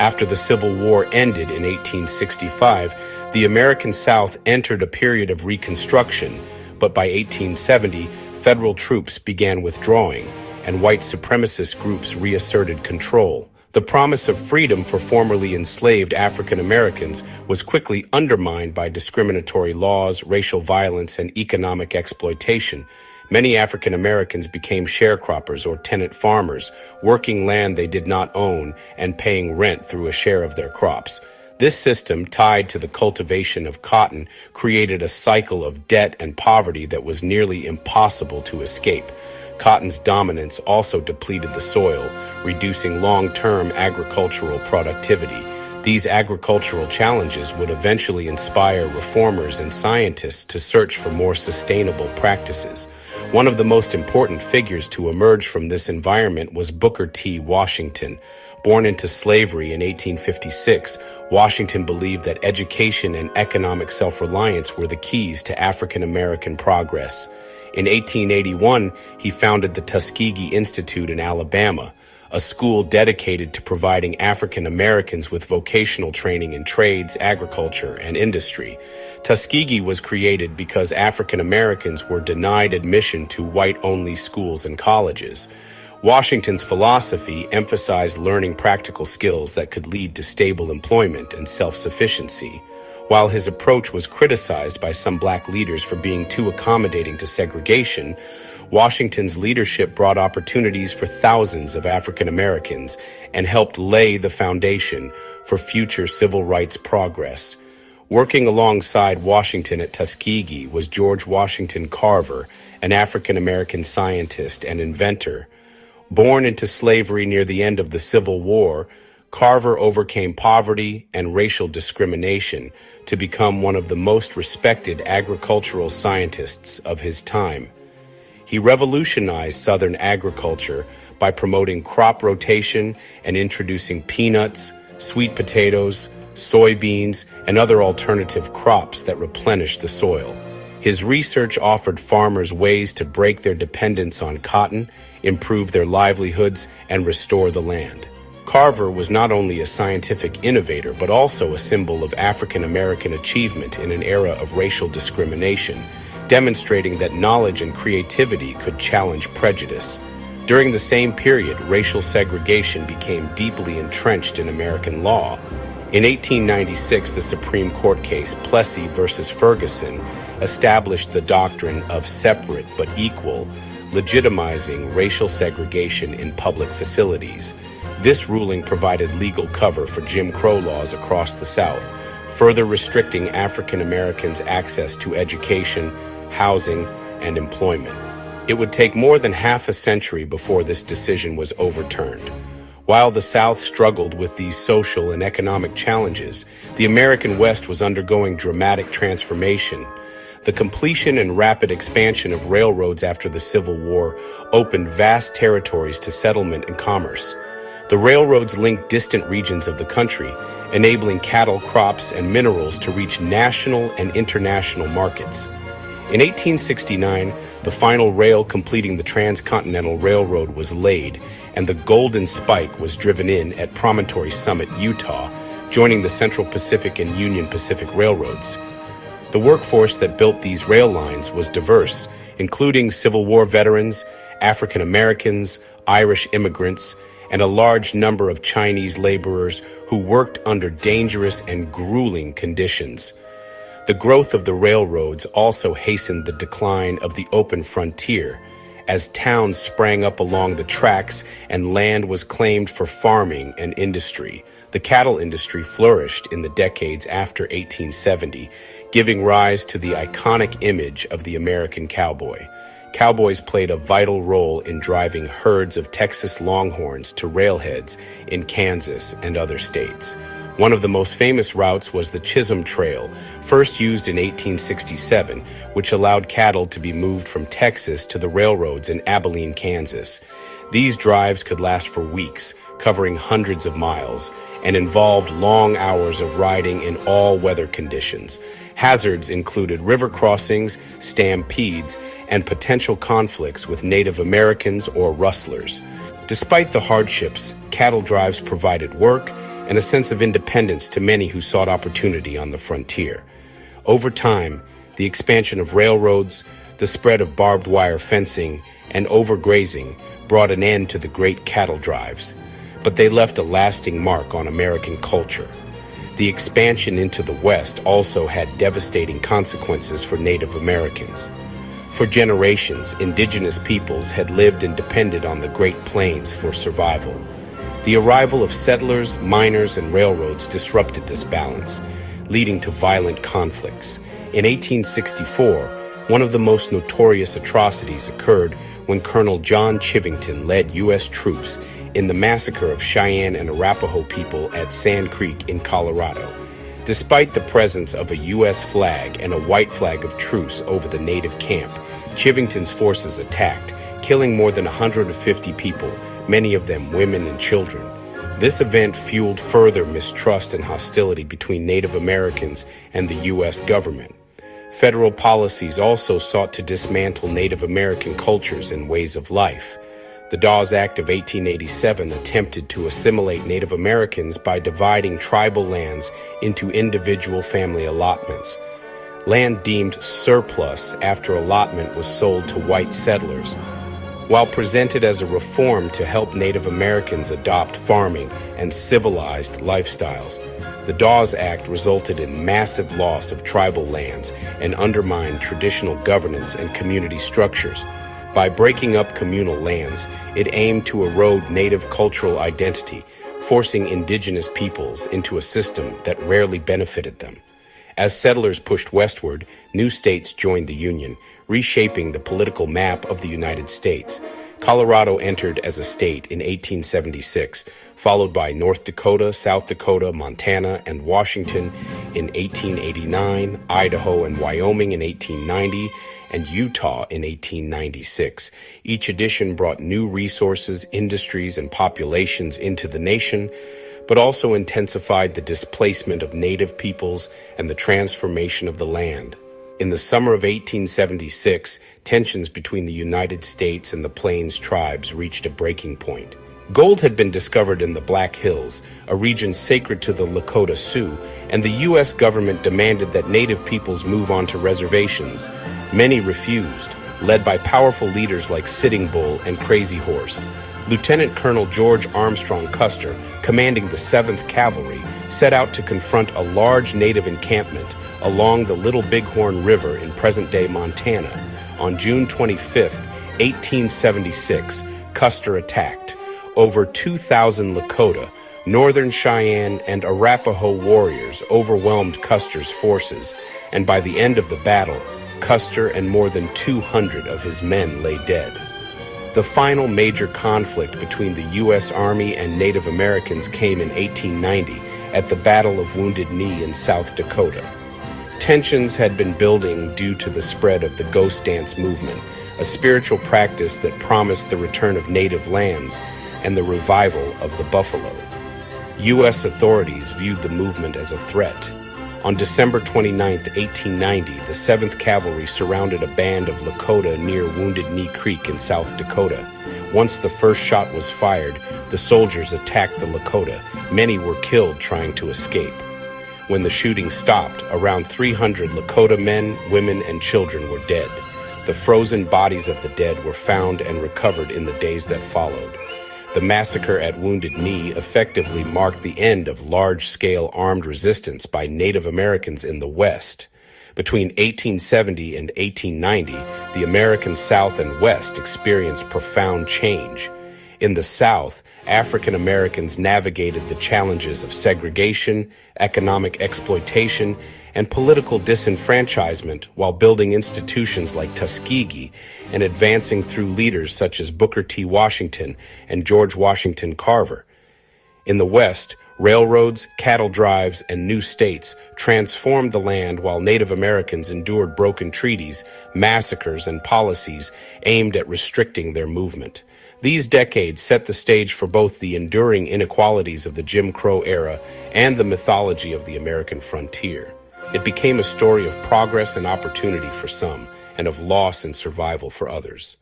After the Civil War ended in 1865, the American South entered a period of reconstruction, but by 1870, federal troops began withdrawing, and white supremacist groups reasserted control. The promise of freedom for formerly enslaved African Americans was quickly undermined by discriminatory laws, racial violence, and economic exploitation. Many African Americans became sharecroppers or tenant farmers, working land they did not own and paying rent through a share of their crops. This system, tied to the cultivation of cotton, created a cycle of debt and poverty that was nearly impossible to escape. Cotton's dominance also depleted the soil, reducing long-term agricultural productivity. These agricultural challenges would eventually inspire reformers and scientists to search for more sustainable practices. One of the most important figures to emerge from this environment was Booker T. Washington. Born into slavery in 1856, Washington believed that education and economic self-reliance were the keys to African American progress. In 1881, he founded the Tuskegee Institute in Alabama, a school dedicated to providing African Americans with vocational training in trades, agriculture, and industry. Tuskegee was created because African Americans were denied admission to white-only schools and colleges. Washington's philosophy emphasized learning practical skills that could lead to stable employment and self-sufficiency. While his approach was criticized by some black leaders for being too accommodating to segregation, Washington's leadership brought opportunities for thousands of African Americans and helped lay the foundation for future civil rights progress. Working alongside Washington at Tuskegee was George Washington Carver, an African American scientist and inventor. Born into slavery near the end of the Civil War, Carver overcame poverty and racial discrimination to become one of the most respected agricultural scientists of his time. He revolutionized Southern agriculture by promoting crop rotation and introducing peanuts, sweet potatoes, soybeans, and other alternative crops that replenish the soil. His research offered farmers ways to break their dependence on cotton, improve their livelihoods, and restore the land. Carver was not only a scientific innovator, but also a symbol of African American achievement in an era of racial discrimination, demonstrating that knowledge and creativity could challenge prejudice. During the same period, racial segregation became deeply entrenched in American law. In 1896, the Supreme Court case Plessy versus Ferguson established the doctrine of separate but equal, legitimizing racial segregation in public facilities. This ruling provided legal cover for Jim Crow laws across the South, further restricting African Americans' access to education, housing, and employment. It would take more than half a century before this decision was overturned. While the South struggled with these social and economic challenges, the American West was undergoing dramatic transformation. The completion and rapid expansion of railroads after the Civil War opened vast territories to settlement and commerce. The railroads linked distant regions of the country, enabling cattle, crops, and minerals to reach national and international markets. In 1869, the final rail completing the Transcontinental Railroad was laid, and the Golden Spike was driven in at Promontory Summit, Utah, joining the Central Pacific and Union Pacific Railroads. The workforce that built these rail lines was diverse, including Civil War veterans, African Americans, Irish immigrants, and a large number of Chinese laborers who worked under dangerous and grueling conditions. The growth of the railroads also hastened the decline of the open frontier, as towns sprang up along the tracks and land was claimed for farming and industry. The cattle industry flourished in the decades after 1870, giving rise to the iconic image of the American cowboy. Cowboys played a vital role in driving herds of Texas Longhorns to railheads in Kansas and other states. One of the most famous routes was the Chisholm Trail, first used in 1867, which allowed cattle to be moved from Texas to the railroads in Abilene, Kansas. These drives could last for weeks, covering hundreds of miles, and involved long hours of riding in all weather conditions. Hazards included river crossings, stampedes, and potential conflicts with Native Americans or rustlers. Despite the hardships, cattle drives provided work, and a sense of independence to many who sought opportunity on the frontier. Over time, the expansion of railroads, the spread of barbed wire fencing, and overgrazing brought an end to the great cattle drives, but they left a lasting mark on American culture. The expansion into the West also had devastating consequences for Native Americans. For generations, indigenous peoples had lived and depended on the Great Plains for survival. The arrival of settlers, miners, and railroads disrupted this balance, leading to violent conflicts. In 1864, one of the most notorious atrocities occurred when Colonel John Chivington led U.S. troops in the massacre of Cheyenne and Arapaho people at Sand Creek in Colorado. Despite the presence of a U.S. flag and a white flag of truce over the native camp, Chivington's forces attacked, killing more than 150 people, many of them women and children. This event fueled further mistrust and hostility between Native Americans and the U.S. government. Federal policies also sought to dismantle Native American cultures and ways of life. The Dawes Act of 1887 attempted to assimilate Native Americans by dividing tribal lands into individual family allotments. Land deemed surplus after allotment was sold to white settlers. While presented as a reform to help Native Americans adopt farming and civilized lifestyles, the Dawes Act resulted in massive loss of tribal lands and undermined traditional governance and community structures. By breaking up communal lands, it aimed to erode Native cultural identity, forcing indigenous peoples into a system that rarely benefited them. As settlers pushed westward, new states joined the Union, reshaping the political map of the United States. Colorado entered as a state in 1876, followed by North Dakota, South Dakota, Montana, and Washington in 1889, Idaho and Wyoming in 1890, and Utah in 1896. Each addition brought new resources, industries, and populations into the nation, but also intensified the displacement of native peoples and the transformation of the land. In the summer of 1876, tensions between the United States and the Plains tribes reached a breaking point. Gold had been discovered in the Black Hills, a region sacred to the Lakota Sioux, and the U.S. government demanded that native peoples move onto reservations. Many refused, led by powerful leaders like Sitting Bull and Crazy Horse. Lieutenant Colonel George Armstrong Custer, commanding the 7th Cavalry, set out to confront a large native encampment along the Little Bighorn River in present-day Montana. On June 25, 1876, Custer attacked. Over 2,000 Lakota, Northern Cheyenne, and Arapaho warriors overwhelmed Custer's forces, and by the end of the battle, Custer and more than 200 of his men lay dead. The final major conflict between the U.S. Army and Native Americans came in 1890 at the Battle of Wounded Knee in South Dakota. Tensions had been building due to the spread of the Ghost Dance movement, a spiritual practice that promised the return of native lands and the revival of the buffalo. U.S. authorities viewed the movement as a threat. On December 29, 1890, the 7th Cavalry surrounded a band of Lakota near Wounded Knee Creek in South Dakota. Once the first shot was fired, the soldiers attacked the Lakota. Many were killed trying to escape. When the shooting stopped, around 300 Lakota men, women, and children were dead. The frozen bodies of the dead were found and recovered in the days that followed. The massacre at Wounded Knee effectively marked the end of large-scale armed resistance by Native Americans in the West. Between 1870 and 1890, the American South and West experienced profound change. In the South, African Americans navigated the challenges of segregation, economic exploitation, and political disenfranchisement while building institutions like Tuskegee and advancing through leaders such as Booker T. Washington and George Washington Carver. In the West, railroads, cattle drives, and new states transformed the land while Native Americans endured broken treaties, massacres, and policies aimed at restricting their movement. These decades set the stage for both the enduring inequalities of the Jim Crow era and the mythology of the American frontier. It became a story of progress and opportunity for some, and of loss and survival for others.